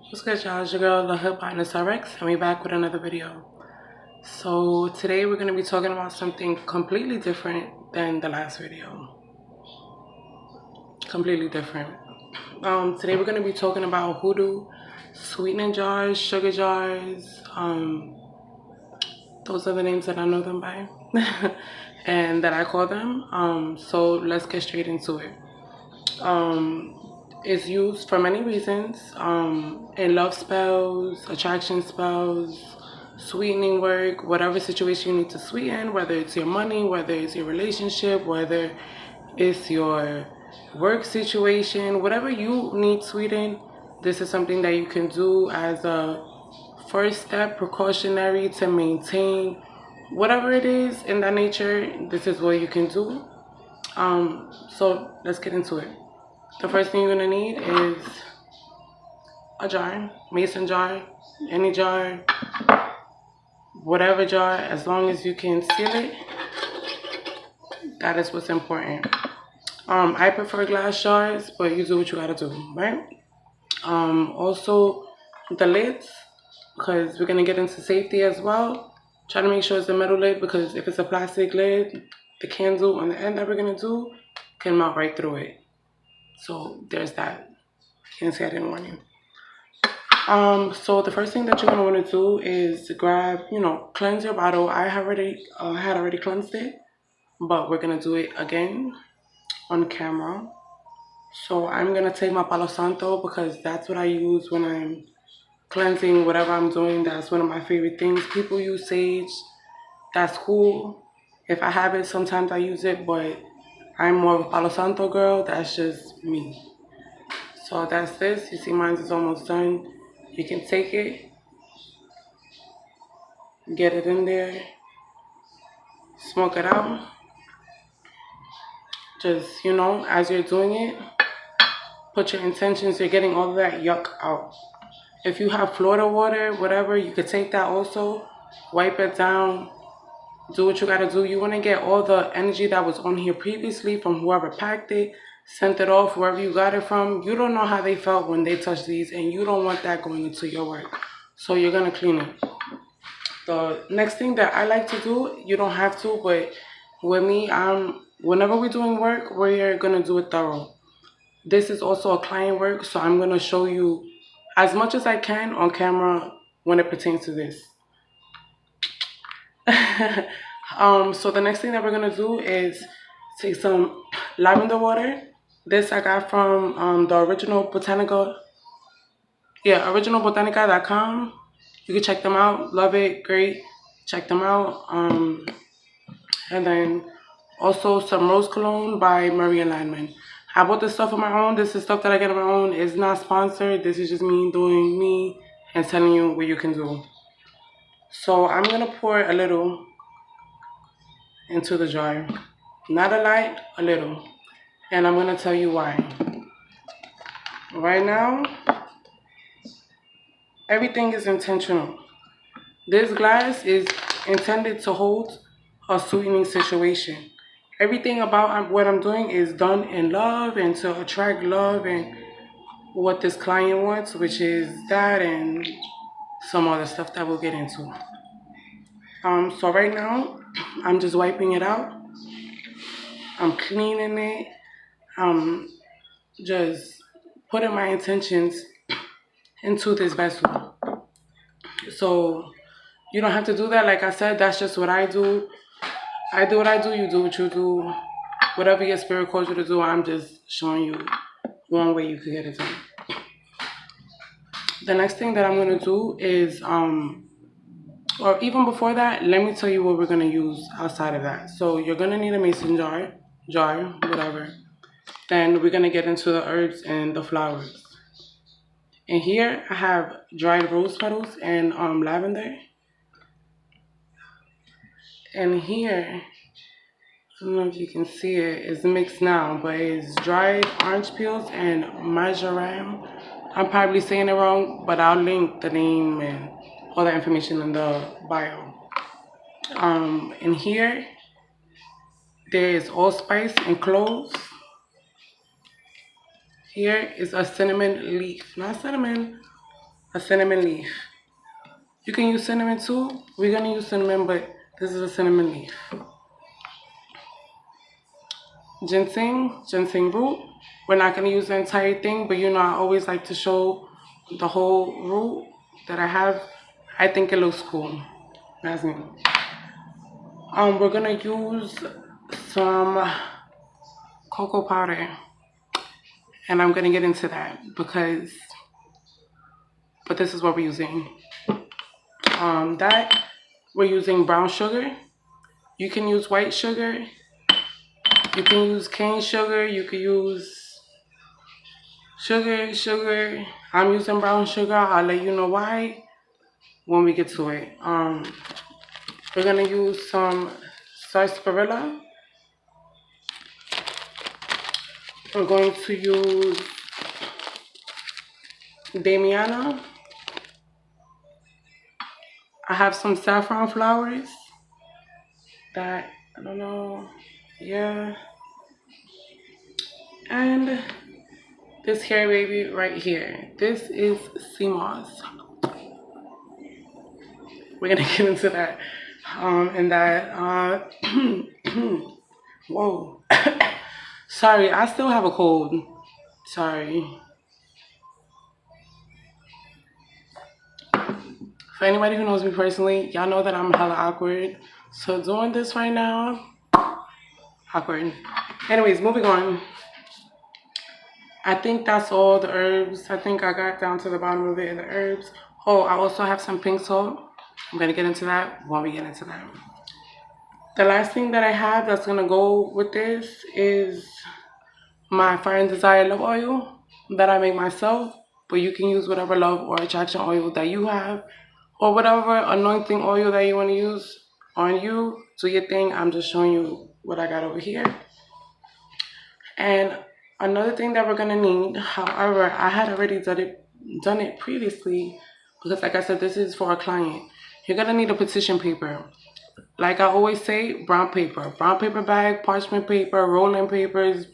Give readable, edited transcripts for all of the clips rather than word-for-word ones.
What's good, y'all? It's your girl, the Botanist, and we back with another video. So today we're going to be talking about something completely different than the last video. Completely different. Today we're going to be talking about Hoodoo, sweetening jars, sugar jars. Those are the names that I know them by, and that I call them. So let's get straight into it. It's used for many reasons, in love spells, attraction spells, sweetening work, whatever situation you need to sweeten, whether it's your money, whether it's your relationship, whether it's your work situation, whatever you need sweetened, this is something that you can do as a first step, precautionary to maintain whatever it is in that nature. This is what you can do. So let's get into it. The first thing you're gonna need is a jar, mason jar, any jar, whatever jar, as long as you can seal it. That is what's important. I prefer glass jars, but you do what you gotta do, right? Also the lids, because we're gonna get into safety as well. Try to make sure it's a metal lid, because if it's a plastic lid, the candle on the end that we're gonna do can melt right through it. So there's that. Can't say I didn't warn you. So the first thing that you're gonna want to do is grab, cleanse your bottle. I have had already cleansed it, but we're gonna do it again on camera. So I'm gonna take my Palo Santo, because that's what I use when I'm cleansing whatever I'm doing. That's one of my favorite things. People use sage. That's cool. If I have it, sometimes I use it, but I'm more of a Palo Santo girl. That's just me. So that's this. You see mine is almost done. You can take it, get it in there, smoke it out. Just, as you're doing it, put your intentions. You're getting all of that yuck out. If you have Florida water, whatever, you could take that also. Wipe it down. Do what you gotta do. You wanna get all the energy that was on here previously from whoever packed it, sent it off, wherever you got it from. You don't know how they felt when they touched these, and you don't want that going into your work. So you're gonna clean it. The next thing that I like to do, you don't have to, but with me, whenever we're doing work, we're gonna do it thorough. This is also a client work, so I'm gonna show you as much as I can on camera when it pertains to this. So the next thing that we're gonna do is take some lavender water. This I got from the original Botanica. Yeah, originalbotanica.com. You can check them out. Love it, great. Check them out. And then also some rose cologne by Maria Landman. I bought this stuff on my own. This is stuff that I get on my own. It's not sponsored. This is just me doing me and telling you what you can do. So I'm gonna pour a little into the jar. Not a lot, a little. And I'm gonna tell you why. Right now, everything is intentional. This glass is intended to hold a sweetening situation. Everything about what I'm doing is done in love and to attract love and what this client wants, which is that and some other stuff that we'll get into. So right now, I'm just wiping it out. I'm cleaning it. I'm just putting my intentions into this vessel. So you don't have to do that. Like I said, that's just what I do. I do what I do. You do what you do. Whatever your spirit calls you to do, I'm just showing you one way you can get it done. The next thing that I'm going to do is, or even before that, let me tell you what we're going to use outside of that. So you're going to need a mason jar, whatever. Then we're going to get into the herbs and the flowers. And here I have dried rose petals and lavender. And here, I don't know if you can see it, it's mixed now, but it's dried orange peels and marjoram. I'm probably saying it wrong, but I'll link the name and all the information in the bio. And here, there's allspice and cloves. Here is a cinnamon leaf, not cinnamon, a cinnamon leaf. You can use cinnamon too. We're gonna use cinnamon, but this is a cinnamon leaf. Ginseng root. We're not gonna use the entire thing, but you know I always like to show the whole root that I have. I think it looks cool. That's me. We're gonna use some cocoa powder, and I'm gonna get into that but this is what we're using. That we're using brown sugar. You can use white sugar. You can use cane sugar. You can use sugar. I'm using brown sugar. I'll let you know why when we get to it. We're gonna use some sarsaparilla. We're going to use Damiana. I have some saffron flowers that, I don't know, yeah. And this hair baby right here. This is sea moss. We're gonna get into that. And that, whoa. Sorry, I still have a cold. Sorry. For anybody who knows me personally, y'all know that I'm hella awkward. So doing this right now, awkward. Anyways, moving on. I think that's all the herbs. I think I got down to the bottom of it in the herbs. Oh, I also have some pink salt. I'm going to get into that when we get into that. The last thing that I have that's going to go with this is my Fire and Desire Love Oil that I make myself. But you can use whatever love or attraction oil that you have, or whatever anointing oil that you want to use on you. Do your thing. I'm just showing you what I got over here. And another thing that we're going to need, however, I had already done it previously because, like I said, this is for a client. You're going to need a petition paper. Like I always say, brown paper bag, parchment paper, rolling papers,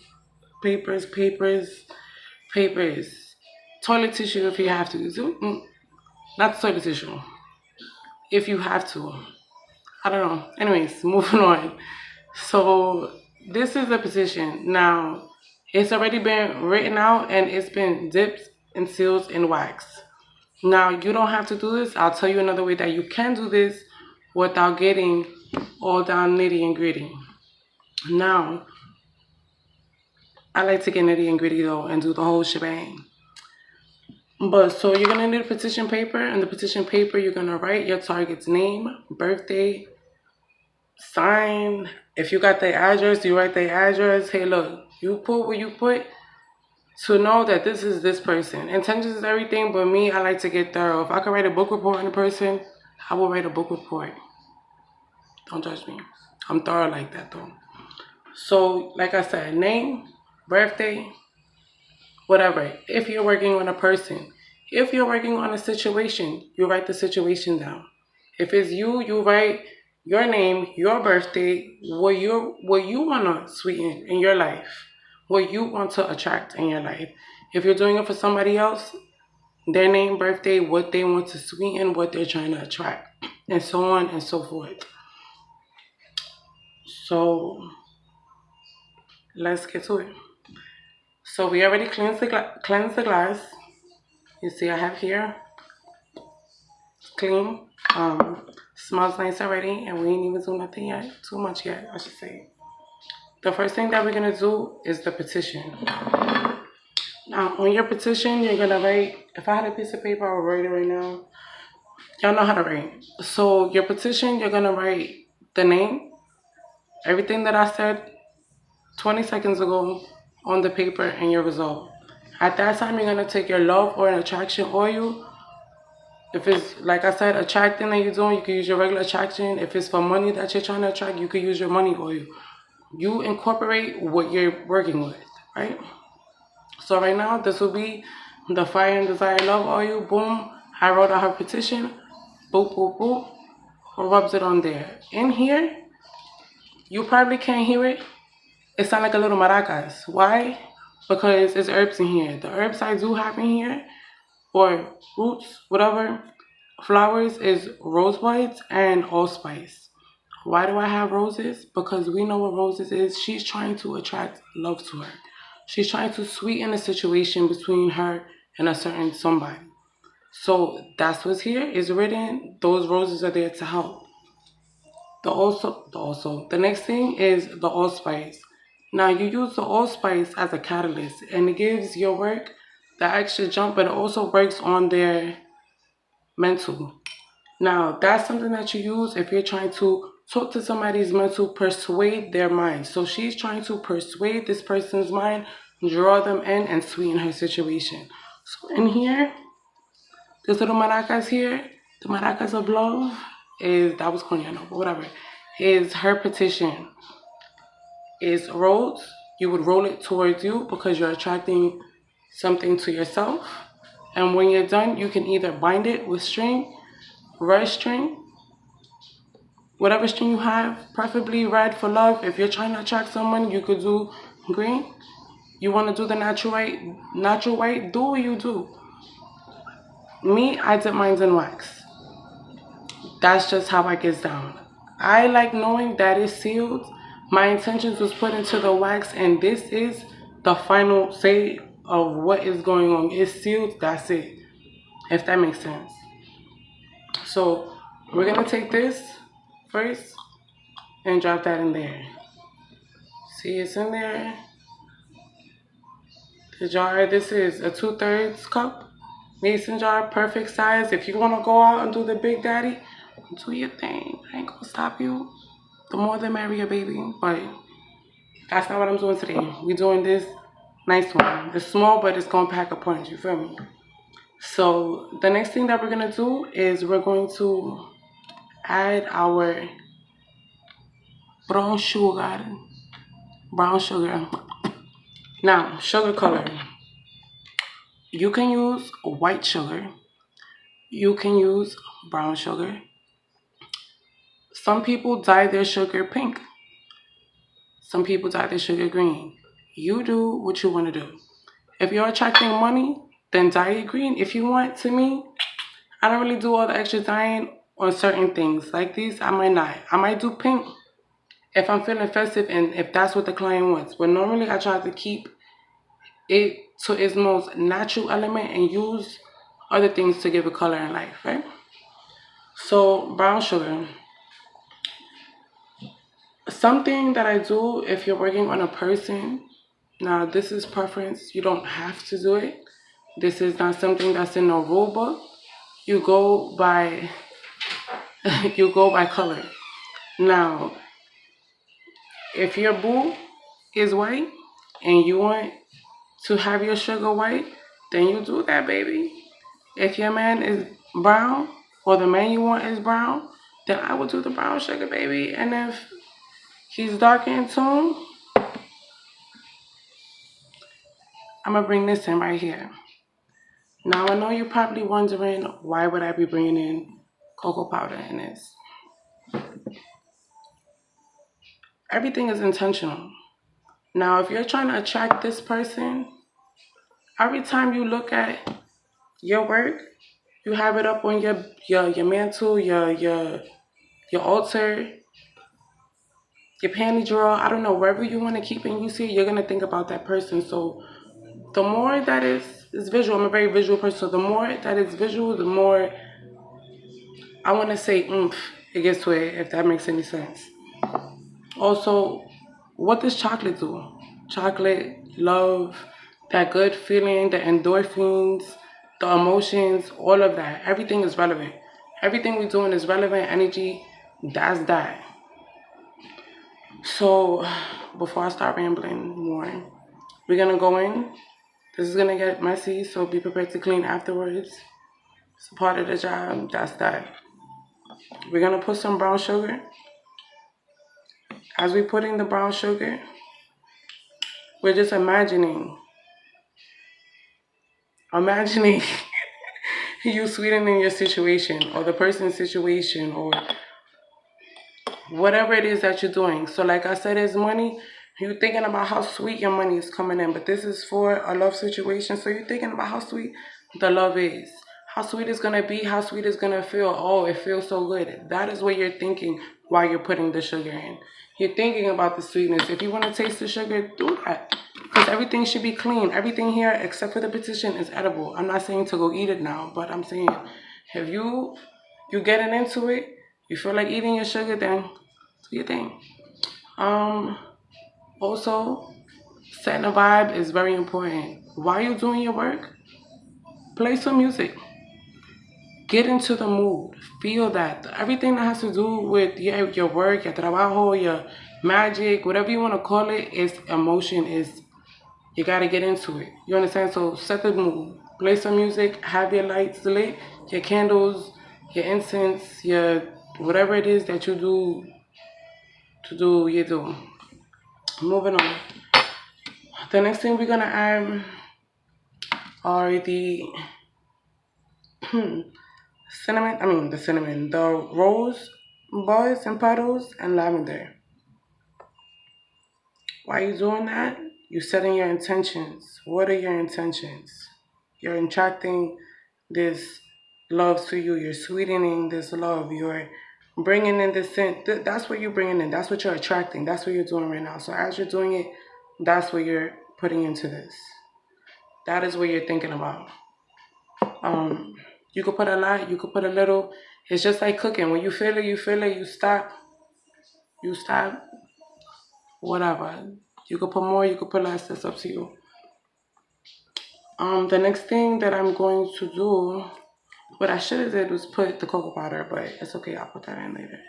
toilet tissue if you have to. Not toilet tissue. If you have to. I don't know. Anyways, moving on. So this is the petition. Now, it's already been written out and it's been dipped and sealed in wax. Now, you don't have to do this. I'll tell you another way that you can do this without getting all down nitty and gritty. Now, I like to get nitty and gritty though and do the whole shebang. But so you're gonna need a petition paper, and the petition paper you're gonna write your target's name, birthday, sign. If you got their address, you write their address. Hey, look, you put what you put to know that this is this person. Intentions is everything, but me, I like to get thorough. If I could write a book report on a person, I will write a book report. Don't judge me. I'm thorough like that though. So, like I said, name, birthday, whatever. If you're working on a person, if you're working on a situation, you write the situation down. If it's you, you write your name, your birthday, what you want to sweeten in your life, what you want to attract in your life. If you're doing it for somebody else, their name, birthday, what they want to sweeten, what they're trying to attract, and so on and so forth. So let's get to it. So we already cleansed the glass. You see I have here clean. Smells nice already, and we ain't even do nothing yet. Too much yet, I should say. The first thing that we're gonna do is the petition. Now on your petition, you're gonna write. If I had a piece of paper, I would write it right now. Y'all know how to write. So your petition, you're gonna write the name, everything that I said 20 seconds ago on the paper, and your result. At that time, you're gonna take your love or an attraction oil. If it's, like I said, attracting that you're doing, you can use your regular attraction. If it's for money that you're trying to attract, you can use your money oil. You incorporate what you're working with, right? So right now, this will be the Fire and Desire Love Oil. Boom. I wrote out her petition. Boop, boop, boop. Rubs it on there. In here, you probably can't hear it. It sounds like a little maracas. Why? Because it's herbs in here. The herbs I do have in here or roots, whatever, flowers is rosebuds and allspice. Why do I have roses? Because we know what roses is. She's trying to attract love to her. She's trying to sweeten the situation between her and a certain somebody. So that's what's here is written. Those roses are there to help. The next thing is the allspice. Now you use the allspice as a catalyst, and it gives your work the extra jump, but it also works on their mental. Now that's something that you use if you're trying to talk to somebody's mental, persuade their mind. So she's trying to persuade this person's mind, draw them in, and sweeten her situation. So in here, this little maracas here, the maracas of love, is that was corny, I know, but whatever. Is her petition. Is rolled. You would roll it towards you because you're attracting something to yourself. And when you're done, you can either bind it with string, red string, whatever string you have, preferably red for love. If you're trying to attract someone, you could do green. You want to do the natural white, do what you do. Me, I dip mine in wax. That's just how I get down. I like knowing that it's sealed. My intentions was put into the wax, and this is the final say of what is going on. It's sealed, that's it. If that makes sense. So we're gonna take this first and drop that in there. See, it's in there. The jar, this is a 2/3 cup mason jar, perfect size. If you want to go out and do the big daddy, do your thing. I ain't gonna stop you. The more the merrier, baby. But that's not what I'm doing today. We're doing this nice one. It's small, but it's gonna pack a punch, you feel me? So the next thing that we're gonna do is we're going to add our brown sugar. Now, sugar color. You can use white sugar. You can use brown sugar. Some people dye their sugar pink. Some people dye their sugar green. You do what you want to do. If you're attracting money, then dye it green. If you want, to me, I don't really do all the extra dyeing on certain things. Like these, I might not. I might do pink if I'm feeling festive and if that's what the client wants. But normally I try to keep it to its most natural element and use other things to give it color in life, right? So brown sugar. Something that I do if you're working on a person, now this is preference, you don't have to do it. This is not something that's in no rule book. You go by you go by color. Now, if your boo is white and you want to have your sugar white, then you do that, baby. If your man is brown or the man you want is brown, then I will do the brown sugar, baby. And if he's dark in tone, I'm gonna bring this in right here. Now I know you're probably wondering, why would I be bringing in cocoa powder in this? Everything is intentional. Now if you're trying to attract this person, every time you look at your work, you have it up on your mantle, your altar, your panty drawer, I don't know, wherever you want to keep it and you see it, you're gonna think about that person. So the more that is visual, I'm a very visual person, so the more that is visual, the more I want to say oomph it gets to it, if that makes any sense. Also, what does chocolate do? Chocolate, love, that good feeling, the endorphins, the emotions, all of that. Everything is relevant. Everything we're doing is relevant energy. That's that. So, before I start rambling more, we're going to go in. This is going to get messy, so be prepared to clean afterwards. It's a part of the job. That's that. We're going to put some brown sugar. As we put in the brown sugar, we're just imagining you sweetening your situation or the person's situation or whatever it is that you're doing. So like I said, it's money. You're thinking about how sweet your money is coming in, but this is for a love situation. So you're thinking about how sweet the love is. How sweet it's gonna be, how sweet it's gonna feel. Oh, it feels so good. That is what you're thinking while you're putting the sugar in. You're thinking about the sweetness. If you want to taste the sugar, do that. Because everything should be clean. Everything here, except for the petition, is edible. I'm not saying to go eat it now, but I'm saying if you getting into it, you feel like eating your sugar, then do your thing. Also, setting a vibe is very important. While you're doing your work, play some music. Get into the mood. Feel that. Everything that has to do with your work, your trabajo, your magic, whatever you want to call it, is emotion. Is you got to get into it. You understand? So set the mood. Play some music. Have your lights lit. Your candles, your incense, your whatever it is that you do to do, you do. Moving on. The next thing we're going to add are the the rose buds and petals and lavender. Why are you doing that? You're setting your intentions. What are your intentions? You're attracting this love to you. You're sweetening this love. You're bringing in this scent. That's what you're bringing in. That's what you're attracting. That's what you're doing right now. So as you're doing it, that's what you're putting into this. That is what you're thinking about. You could put a lot, you could put a little. It's just like cooking. When you feel it, you feel it, you stop, whatever. You could put more, you could put less, it's up to you. The next thing that I'm going to do, what I should have did was put the cocoa powder, but it's okay, I'll put that in later.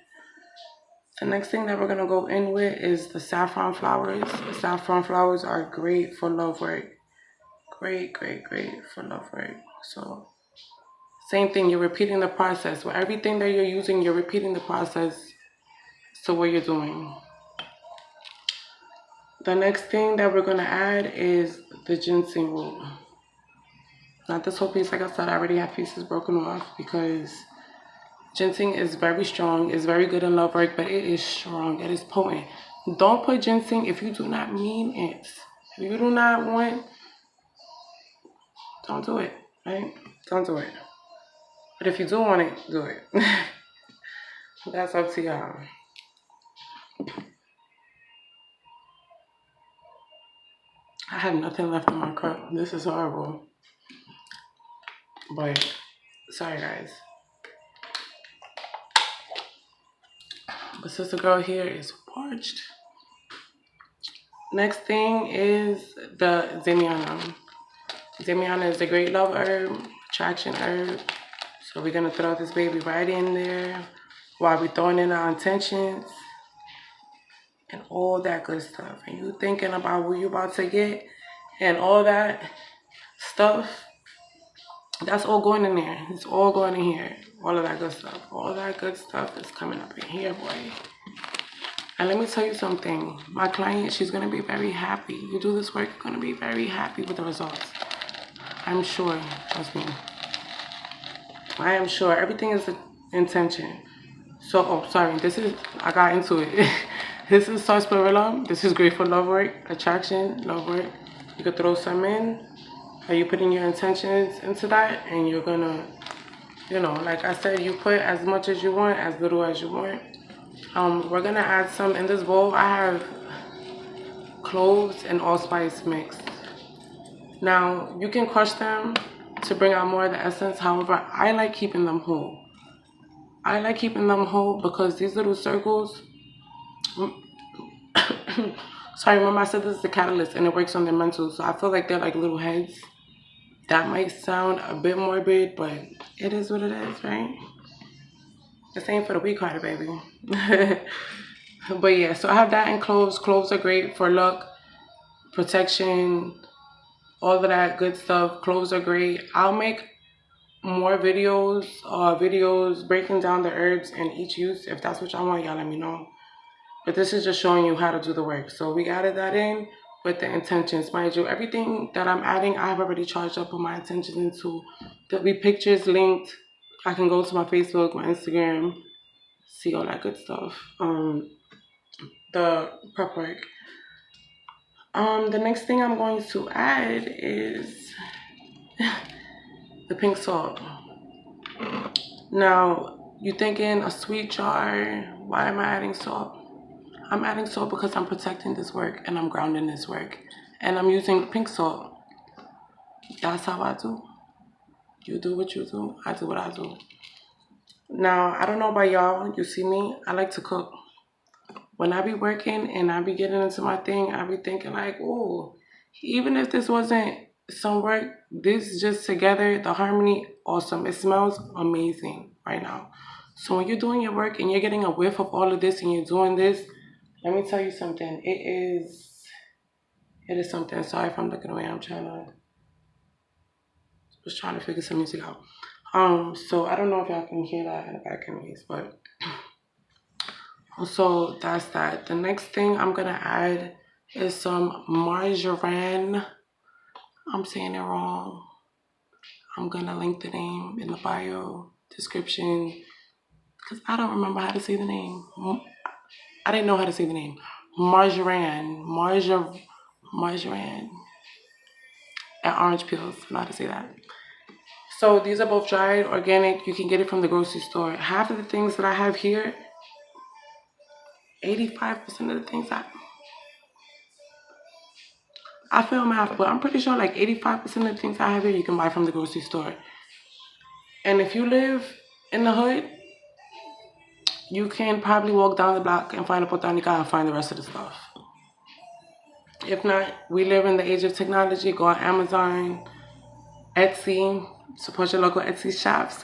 The next thing that we're gonna go in with is the saffron flowers. The saffron flowers are great for love work. Great for love work. So same thing, you're repeating the process. With everything that you're using, you're repeating the process to what you're doing. The next thing that we're going to add is the ginseng root. Not this whole piece, like I said, I already have pieces broken off because ginseng is very strong. It's very good in love work, but it is strong. It is potent. Don't put ginseng if you do not mean it. If you do not want, don't do it, right? Don't do it. But if you do want it, do it. That's up to y'all. I have nothing left in my cup. This is horrible. But, sorry guys. But sister girl here is parched. Next thing is the Zemiana. Zemiana is a great love herb, attraction herb. So we're going to throw this baby right in there while we're throwing in our intentions and all that good stuff. And you thinking about what you're about to get and all that stuff, that's all going in there. It's all going in here. All of that good stuff. All that good stuff is coming up in here, boy. And let me tell you something. My client, she's going to be very happy. You do this work, you're going to be very happy with the results. I'm sure. Trust me. I am sure. Everything is the intention. So, oh, sorry. I got into it. This is sarsaparilla. This is great for love work, attraction, love work. You could throw some in. Are you putting your intentions into that? And you're going to, like I said, you put as much as you want, as little as you want. We're going to add some in this bowl. I have cloves and allspice mixed. Now, you can crush them to bring out more of the essence. However, I like keeping them whole. I like keeping them whole because these little circles, sorry, remember I said this is the catalyst and it works on their mental. So I feel like they're like little heads. That might sound a bit morbid, but it is what it is, right? The same for the weak hearted, baby. But yeah, so I have that in cloves. Cloves are great for luck, protection, all of that good stuff. Cloves are great. I'll make more videos breaking down the herbs and each use. If that's what y'all want, y'all let me know. But this is just showing you how to do the work. So we added that in with the intentions. Mind you, everything that I'm adding, I've already charged up with my intentions into. There'll be pictures linked. I can go to my Facebook, my Instagram, see all that good stuff. The prep work. The next thing I'm going to add is the pink salt. Now, you thinking a sweet jar, why am I adding salt? I'm adding salt because I'm protecting this work and I'm grounding this work. And I'm using pink salt. That's how I do. You do what you do, I do what I do. Now, I don't know about y'all, you see me, I like to cook. When I be working and I be getting into my thing, I be thinking like, oh, even if this wasn't some work, this just together, the harmony, awesome. It smells amazing right now. So when you're doing your work and you're getting a whiff of all of this and you're doing this, let me tell you something. It is something. Sorry if I'm looking away. I'm just trying to figure some music out. So I don't know if y'all can hear that in the back anyways, but so that's that. The next thing I'm gonna add is some margarine. I'm saying it wrong. I'm gonna link the name in the bio description because I don't remember how to say the name. I didn't know how to say the name. Margarine and orange peels. I know how to say that. So these are both dried, organic. You can get it from the grocery store. Half of the things that I have here, 85% of the things I feel math, but I'm pretty sure like 85% of the things I have here you can buy from the grocery store. And if you live in the hood, you can probably walk down the block and find a Botanica and find the rest of the stuff. If not, we live in the age of technology. Go on Amazon, Etsy, support your local Etsy shops,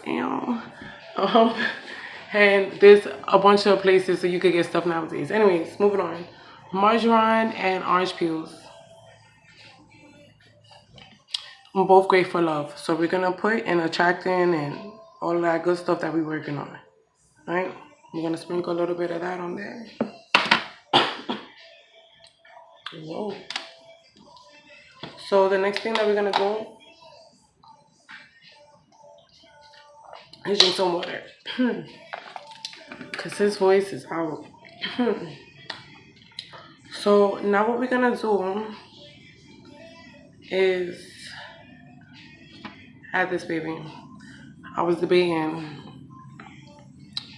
and there's a bunch of places so you could get stuff nowadays. Anyways, moving on. Margarine and orange peels. Both great for love. So we're gonna put in attracting and all that good stuff that we're working on. Right? We're gonna sprinkle a little bit of that on there. Whoa. So the next thing that we're gonna do is drink some water. Cause his voice is out. So now what we're gonna do is add this baby. I was debating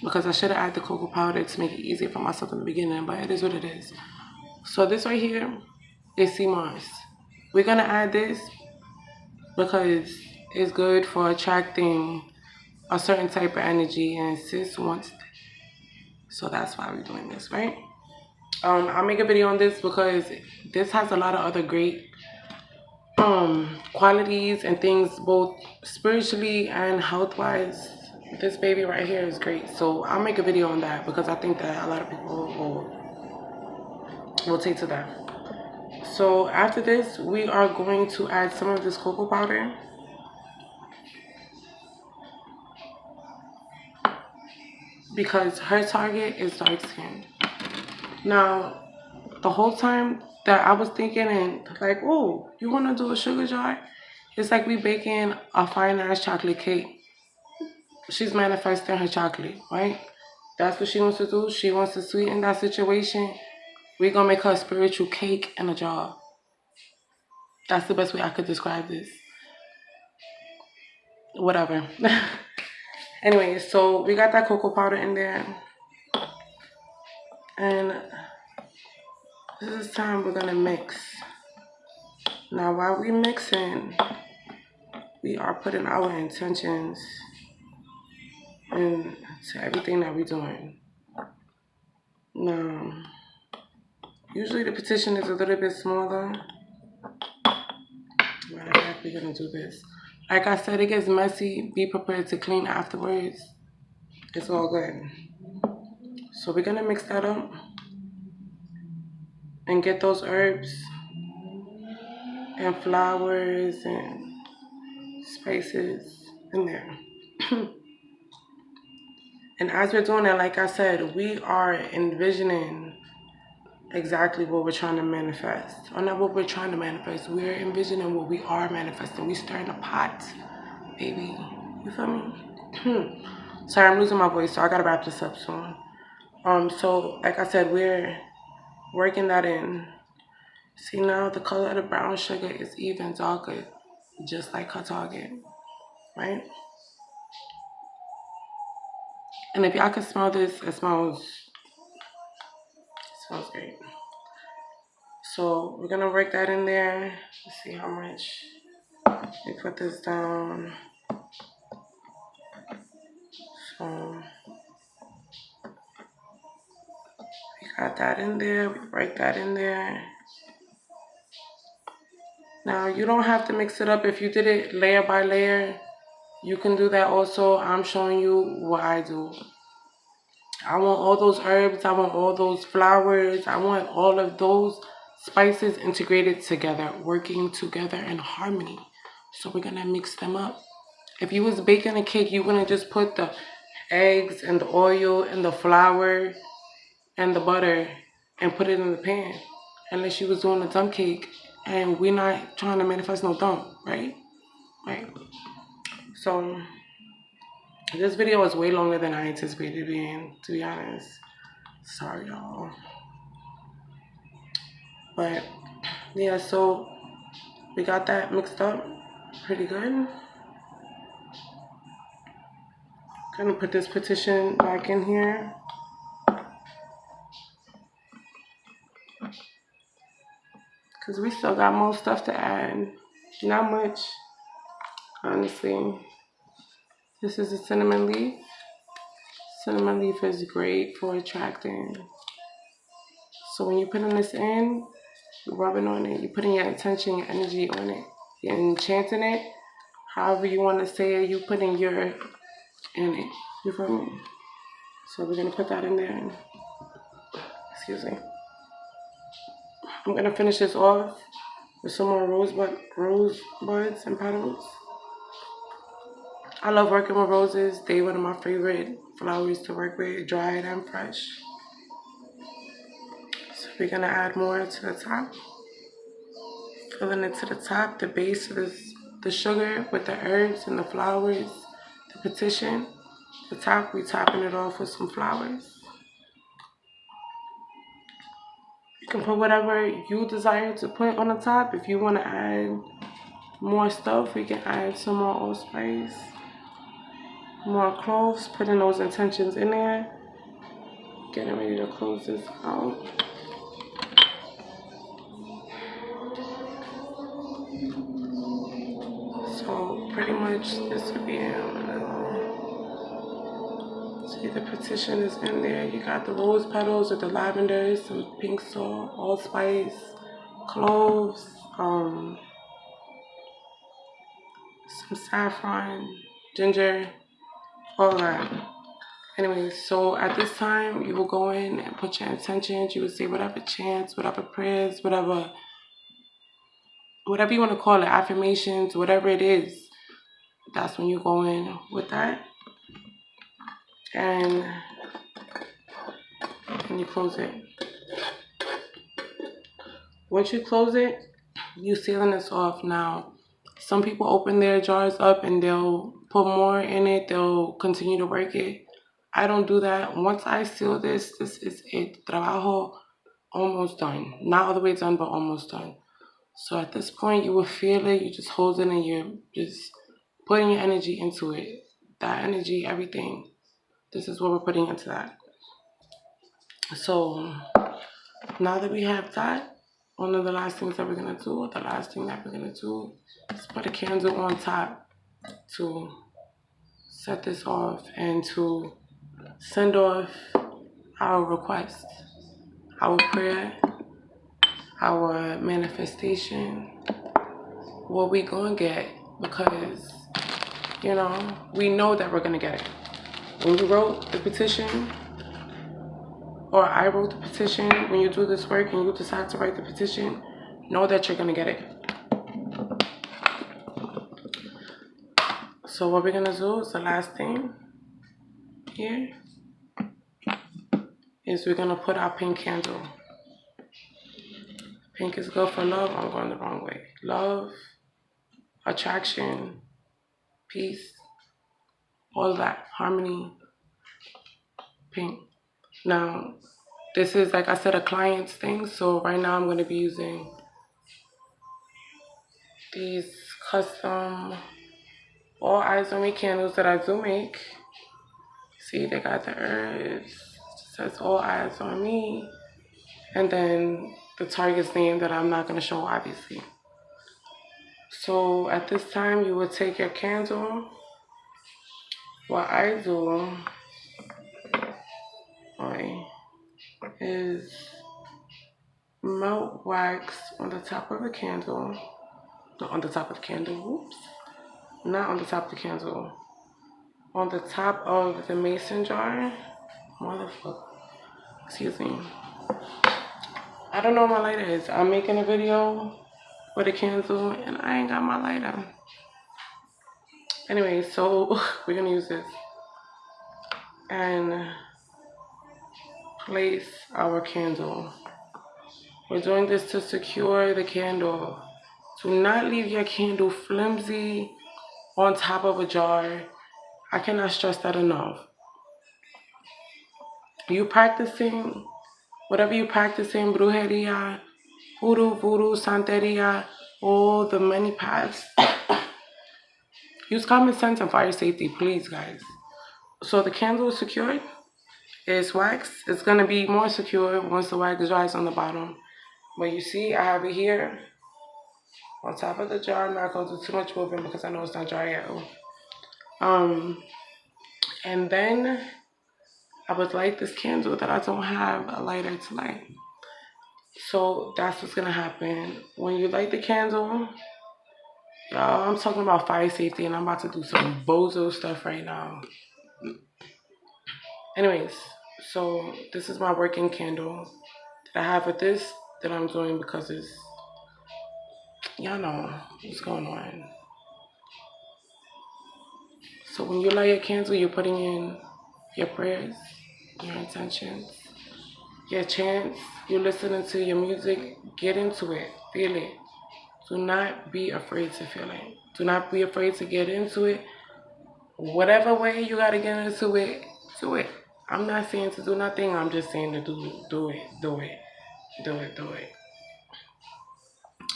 because I should have added the cocoa powder to make it easier for myself in the beginning, but it is what it is. So this right here is sea moss. We're gonna add this because it's good for attracting a certain type of energy and sis wants it. So that's why we're doing this, right? I'll make a video on this because this has a lot of other great qualities and things both spiritually and health wise. This baby right here is great, so I'll make a video on that because I think that a lot of people will take to that. So after this, we are going to add some of this cocoa powder. Because her target is dark skin. Now, the whole time that I was thinking and like, oh, you want to do a sugar jar? It's like we baking a fine ass chocolate cake. She's manifesting her chocolate, right? That's what she wants to do. She wants to sweeten that situation. We're going to make her a spiritual cake in a jar. That's the best way I could describe this. Whatever. Anyway, so we got that cocoa powder in there. And this is time we're going to mix. Now, while we're mixing, we are putting our intentions into everything that we're doing. Now, usually the petition is a little bit smaller. Matter of fact, we're going to do this. Like I said, it gets messy. Be prepared to clean afterwards. It's all good. So we're going to mix that up and get those herbs and flowers and spices in there. And as we're doing that, like I said, we are envisioning exactly what we're trying to manifest. Or not what we're trying to manifest. We're envisioning what we are manifesting. We stirring a pot, baby. You feel me? Sorry, I'm losing my voice, so I gotta wrap this up soon. So like I said, we're working that in. See now the color of the brown sugar is even darker, just like her target. right? And if y'all can smell this, it smells great. So we're gonna break that in there. Let's see how much. We put this down. So we got that in there. We break that in there. Now you don't have to mix it up. If you did it layer by layer, you can do that also. I'm showing you what I do. I want all those herbs. I want all those flowers. I want all of those spices integrated together, working together in harmony. So we're gonna mix them up. If you was baking a cake, you wouldn't just put the eggs and the oil and the flour and the butter and put it in the pan. Unless you was doing a dump cake, and we're not trying to manifest no dump, right? Right. So this video is way longer than I anticipated being, to be honest. Sorry, y'all. But yeah, so we got that mixed up pretty good. Gonna put this petition back in here. Cause we still got more stuff to add. Not much, honestly. This is a cinnamon leaf. Cinnamon leaf is great for attracting. So when you're putting this in, you're rubbing on it, you're putting your intention, your energy on it. You're enchanting it. However you want to say it, you're putting your in it. You feel me? So we're gonna put that in there. Excuse me. I'm gonna finish this off with some more rosebuds and petals. I love working with roses. They're one of my favorite flowers to work with, dried and fresh. So we're gonna add more to the top. Filling it to the top, the base of this, the sugar with the herbs and the flowers, the petition. The top, we topping it off with some flowers. You can put whatever you desire to put on the top. If you want to add more stuff, we can add some more allspice, more cloves, putting those intentions in there. Getting ready to close this out. So pretty much this would be see, the petition is in there. You got the rose petals with the lavender, some pink salt, allspice, cloves, some saffron, ginger, all that. Anyway, so at this time, you will go in and put your intentions. You will say whatever chants, whatever prayers, whatever you want to call it, affirmations, whatever it is. That's when you go in with that. And you close it. Once you close it, you sealing this off. Now, some people open their jars up and they'll put more in it. They'll continue to work it. I don't do that. Once I seal this, this is it. Trabajo almost done. Not all the way done, but almost done. So at this point, you will feel it. You just hold it and you're just putting your energy into it. That energy, everything. This is what we're putting into that. So now that we have that, one of the last things that we're going to do, is put a candle on top to set this off and to send off our request, our prayer, our manifestation, what we gonna get, because, you know, we know that we're gonna get it. When you wrote the petition, or I wrote the petition, when you do this work and you decide to write the petition, know that you're gonna get it. So what we're gonna do is the last thing here is we're gonna put our pink candle. Pink is good for love. I'm going the wrong way. Love, attraction, peace, all that, harmony, pink. Now, this is, like I said, a client's thing. So right now I'm going to be using these custom all eyes on me candles that I do make. See, they got the herbs. It says all eyes on me. And then the target's name that I'm not going to show, obviously. So at this time, you would take your candle. What I do is melt wax on the top of the candle. Not on the top of the candle. Oops. Not on the top of the candle. On the top of the mason jar. Motherfucker. Excuse me. I don't know what my lighter is. I'm making a video with a candle and I ain't got my lighter. Anyway, so we're gonna use this and place our candle. We're doing this to secure the candle. Do not leave your candle flimsy on top of a jar. I cannot stress that enough. You practicing, whatever you practicing, brujeria, hoodoo, voodoo, santeria, all the many paths. Use common sense and fire safety, please, guys. So the candle is secured. It's wax. It's going to be more secure once the wax dries on the bottom. But you see, I have it here on top of the jar. I'm not going to do too much moving because I know it's not dry yet. And then I would light this candle that I don't have a lighter to light. So that's what's going to happen. When you light the candle, y'all, I'm talking about fire safety and I'm about to do some bozo stuff right now. Anyways, so this is my working candle that I have with this that I'm doing because it's, y'all know what's going on. So when you light your candle, you're putting in your prayers, your intentions, your chants, you're listening to your music. Get into it, feel it. Do not be afraid to feel it. Do not be afraid to get into it. Whatever way you gotta get into it, do it. I'm not saying to do nothing, I'm just saying to do it.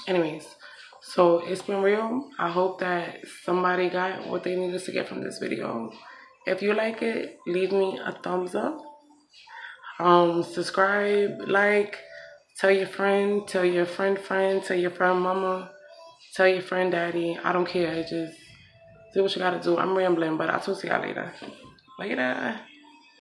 Anyways, so it's been real. I hope that somebody got what they needed to get from this video. If you like it, leave me a thumbs up. Subscribe, like, tell your friend, tell your friend, tell your friend mama, tell your friend daddy. I don't care. Just do what you gotta do. I'm rambling, but I'll talk to y'all later. Later.